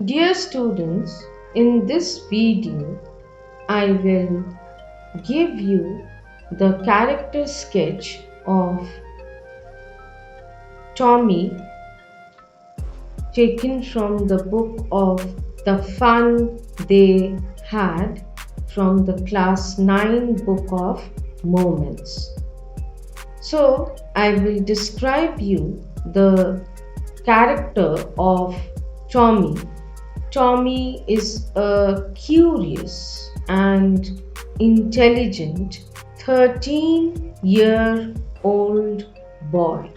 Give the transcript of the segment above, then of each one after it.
Dear students, in this video, I will give you the character sketch of Tommy taken from the book of The Fun They Had from the class 9 book of Moments. So, I will describe you the character of Tommy. Tommy is a curious and intelligent 13-year-old boy.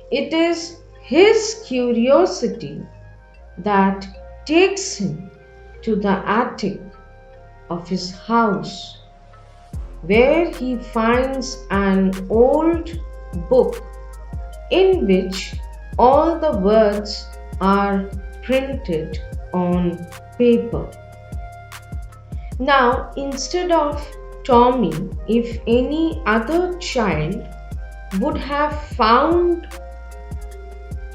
It is his curiosity that takes him to the attic of his house, where he finds an old book in which all the words are printed on paper. Now, instead of Tommy, if any other child would have found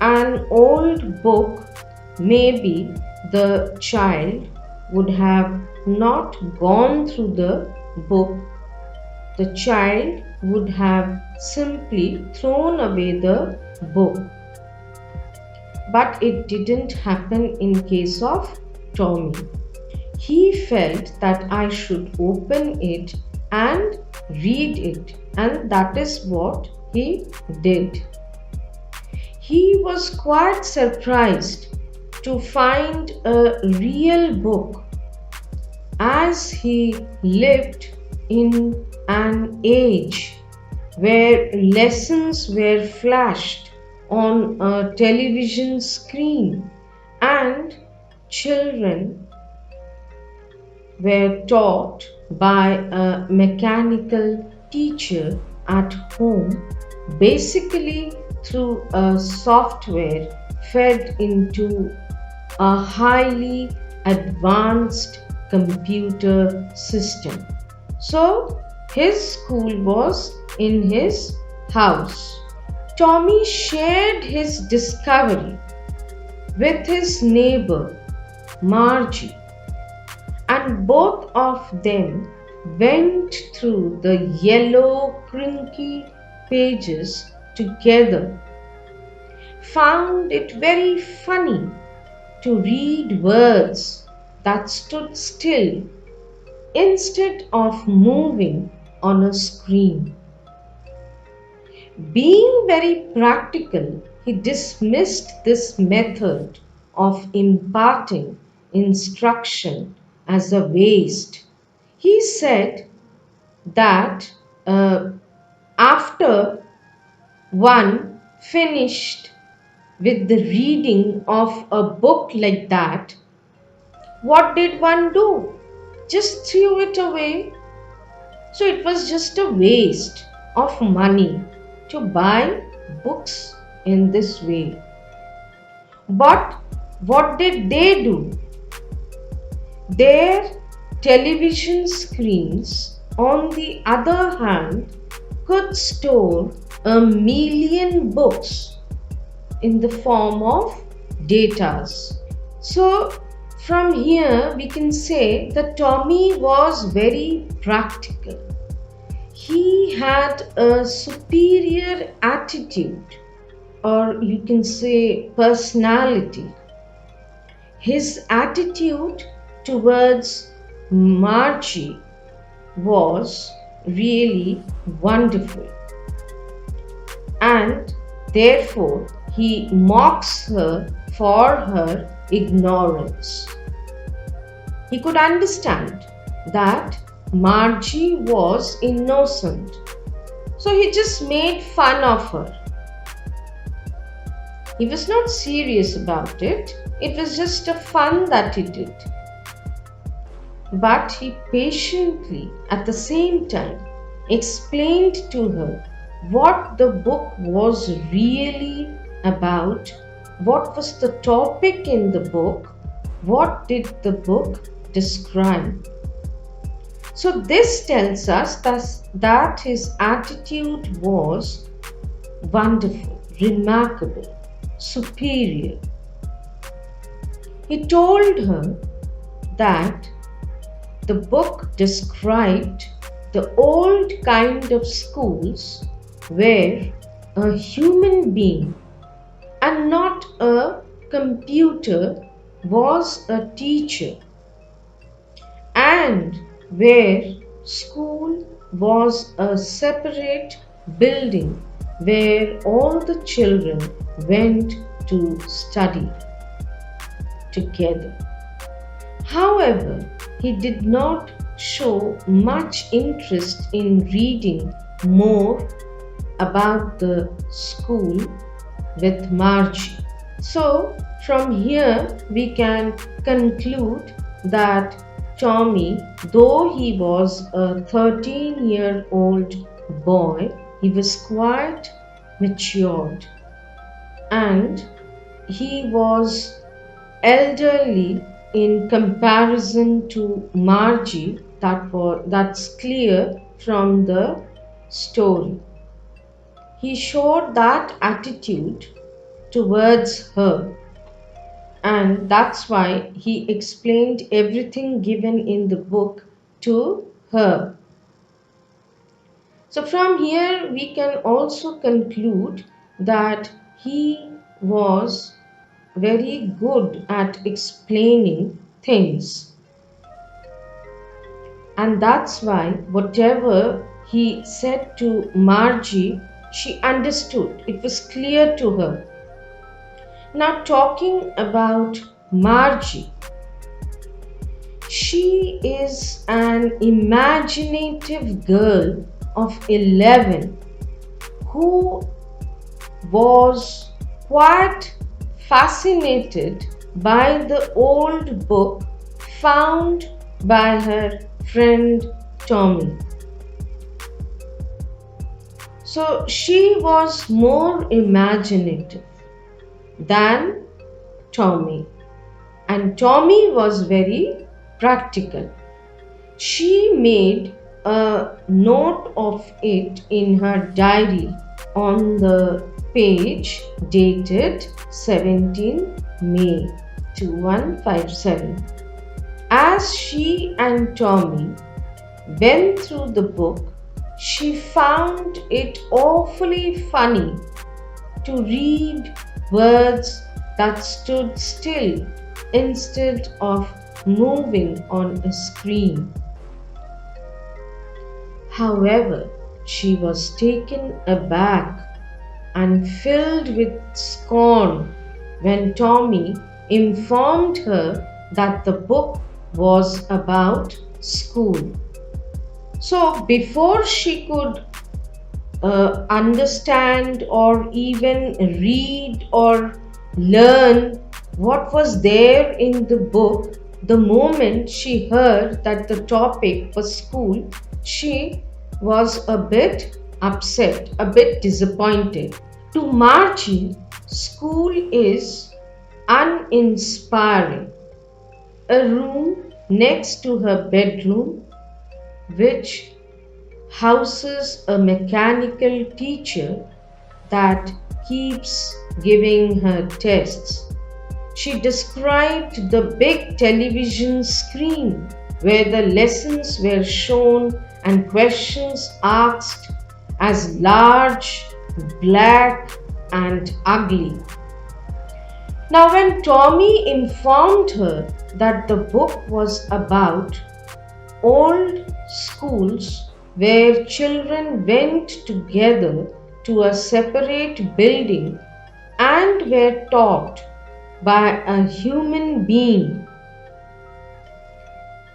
an old book, maybe the child would have not gone through the book. The child would have simply thrown away the book. But it didn't happen in case of Tommy. He felt that I should open it and read it, and that is what he did. He was quite surprised to find a real book, as he lived in an age where lessons were flashed on a television screen and children were taught by a mechanical teacher at home, basically through a software fed into a highly advanced computer system. So his school was in his house. Tommy shared his discovery with his neighbor Margie, and both of them went through the yellow, crinky pages together, found it very funny to read words that stood still instead of moving on a screen. Being very practical, he dismissed this method of imparting instruction as a waste. He said that after one finished with the reading of a book like that, what did one do? Just threw it away. So it was just a waste of money to buy books in this way. But what did they do? Their television screens, on the other hand, could store 1,000,000 books in the form of datas. So from here we can say that Tommy was very practical. He had a superior attitude, or you can say personality. His attitude towards Margie was really wonderful, and therefore he mocks her for her ignorance. He could understand that Margie was innocent, so he just made fun of her. He was not serious about it, it was just a fun that he did. But he patiently, at the same time, explained to her what the book was really about, what was the topic in the book, what did the book describe. So this tells us that his attitude was wonderful, remarkable, superior. He told her that the book described the old kind of schools where a human being and not a computer was a teacher, and where school was a separate building where all the children went to study together. However, he did not show much interest in reading more about the school with Margie. So, from here we can conclude that Tommy, though he was a 13-year-old boy, he was quite matured and he was elderly in comparison to Margie. That's clear from the story. He showed that attitude towards her, and that's why he explained everything given in the book to her. So, from here, we can also conclude that he was very good at explaining things, and that's why whatever he said to Margie, she understood. It was clear to her. Now, talking about Margie, she is an imaginative girl of 11 who was quite fascinated by the old book found by her friend Tommy. So she was more imaginative than Tommy, and Tommy was very practical. She made a note of it in her diary on the page dated 17 May 2157. As she and Tommy went through the book, she found it awfully funny to read words that stood still instead of moving on a screen. However, she was taken aback and filled with scorn when Tommy informed her that the book was about school. So, before she could understand or even read or learn what was there in the book, the moment she heard that the topic was school, she was a bit upset, a bit disappointed. To Margie, school is uninspiring. A room next to her bedroom, which houses a mechanical teacher that keeps giving her tests. She described the big television screen where the lessons were shown and questions asked as large, black, and ugly. Now, when Tommy informed her that the book was about old schools where children went together to a separate building and were taught by a human being,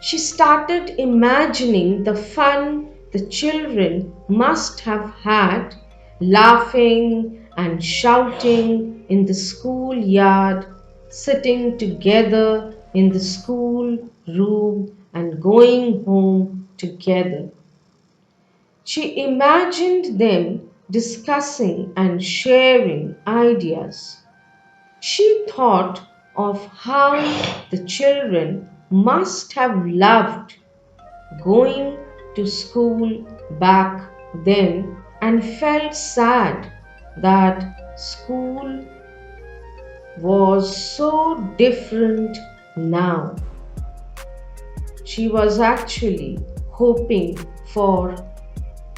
she started imagining the fun the children must have had laughing and shouting in the schoolyard, sitting together in the school room, and going home together. She imagined them discussing and sharing ideas. She thought of how the children must have loved going to school back then and felt sad that school was so different Now, she was actually hoping for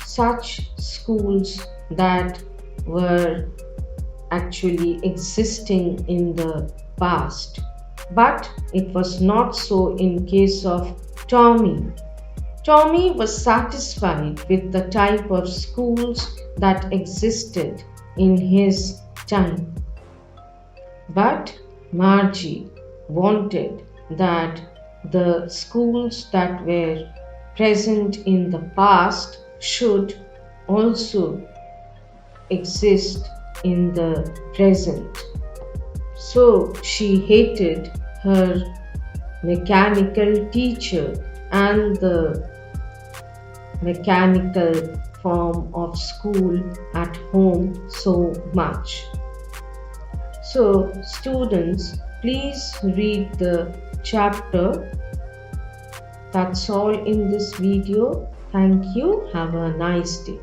such schools that were actually existing in the past. But it was not so in case of Tommy. Tommy was satisfied with the type of schools that existed in his time. But Margie wanted that the schools that were present in the past should also exist in the present. So she hated her mechanical teacher and the mechanical form of school at home so much. So, students, please read the chapter. That's all in this video. Thank you. Have a nice day.